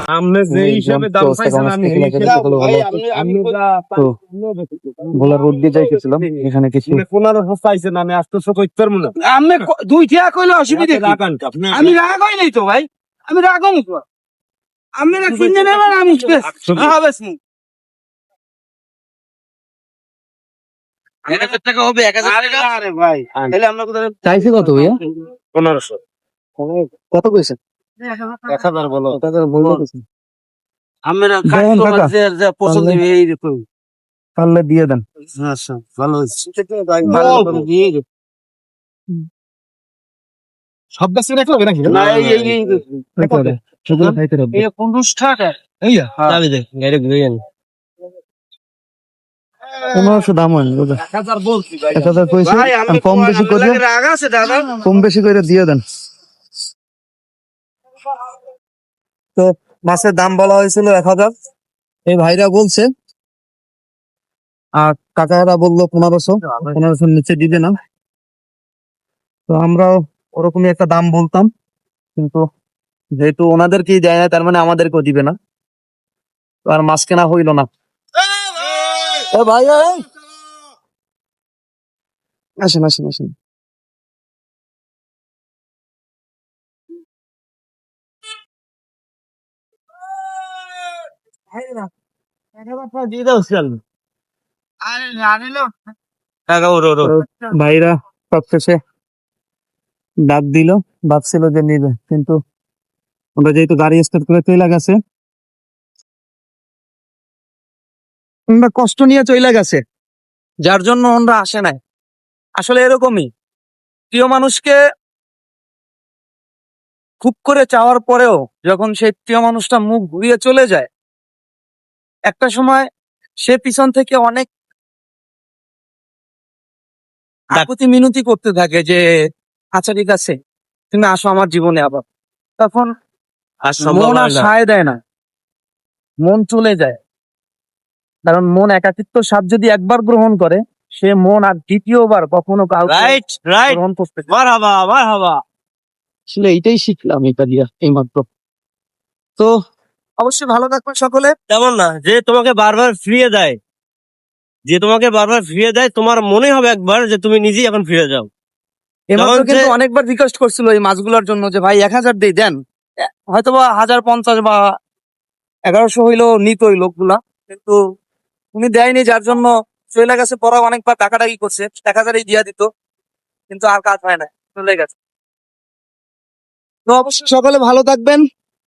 আমনে যে হিসাবে দাম চাইছেন আমি এই ভোলা রোড দিয়ে যাইতেছিলাম, এখানে কিছু 1500 চাইছেন, আমি 800 কইতে পারবো না। আমি দুই টাকা কইলে অসুবিধা কি? আমি রাগ হই নাই তো ভাই, আমি রাগ হই তো। আপনারা কিনে নেবেন, আমি বেচবো। 1000 টাকা হবে, 1000 টাকা। আরে ভাই, তাহলে আমরা কোথায় চাইছি কত ভাইয়া? 1500 কত কইছেন? 1000 বলো। আমরা দেন কাস্টমার টাকা। যে পছন্দ হবে এই রকম। পারলে দিয়ে দেন। আচ্ছা, ভালো হয়েছে। ভালো করে দিয়ে দিন। সব বেশি রাখলো নাকি? না, এই সেগুলো খাইতে হবে। এই 15 টাকা। এইয়া চাবি দে, গাড়ি ঘুরে আন। 1500 দাম হয় না, 1000 বলছি ভাই। 1000 পয়সা ভাই আমি কম বেশি করে রাগ আছে দাদা। কম বেশি করে দিয়ে দেন। তো মাছের দাম বলা হয়েছিল 1000, এই ভাইরা বলছে, আর কাকারা বললো 1500 নিচে দিবে না। তো আমরাও ওরকমই একটা দাম বলতাম, কিন্তু যেহেতু ওনাদেরকেই দেয় না, তার মানে আমাদেরকেও দিবে না। তো আর মাছ কেনা হইল না। ও ভাই, আসেন আসেন আসেন। দিয়ে দাও চল। আরে জানিলো টাকা ওরো ওরো। তো ভাইরা সবশেষে ডাক দিল, ভাবছিল যে নিবে, কিন্তু ওরা যেহেতু গাড়ি স্টার্ট করে চলে গেছে, ওরা কষ্ট নিয়ে চলে গেছে, যার জন্য ওরা আসে নাই। আসলে এরকমই, প্রিয় মানুষকে খুব করে চাওয়ার পরেও যখন সেই প্রিয় মানুষটা মুখ ঘুরিয়ে চলে যায়, একটা সময় সে পিছন থেকে অনেক আকুতি মিনতি করতে থাকে যে আচ্ছা ঠিক আছে, তুমি আসো আমার জীবনে আবার। তখন আর সম্ভব মন আর হয় না। সায় দেয় না, মন চলে যায়। কারণ মন একাকিত্ব স্বাদ যদি একবার গ্রহণ করে, সে মন আর দ্বিতীয়বার কখনো কাউকে রাইট রাইট, গ্রহণ করতে চায় না। মারহাবা মারহাবা। আসলে এইটাই শিখলাম এটা দিয়া এইমাত্র। তো অবশ্যই ভালো থাকবেন সকলে। তেমন না যে তোমাকে বারবার ফিরিয়ে দেয়, যে তোমাকে বারবার ফিরিয়ে দেয়, তোমার মনে হবে একবার যে তুমি নিজেই এখন ফিরে যাও। এমাত্র যেমন কিন্তু যে- অনেকবার রিকোয়েস্ট করছিল এই মাছগুলোর জন্য যে ভাই 1000 দিয়ে দেন, হয়তোবা 1050 বা 1100 হইলো নিত ওই লোকগুলা, কিন্তু উনি দেয়নি, যার জন্য চলে গেছে। পরে অনেকবার টাকাটাকি করছে, 1000ই দিয়া দিত, কিন্তু আর কাজ হয় না, চলে গেছে। তো অবশ্যই সকলে ভালো থাকবেন।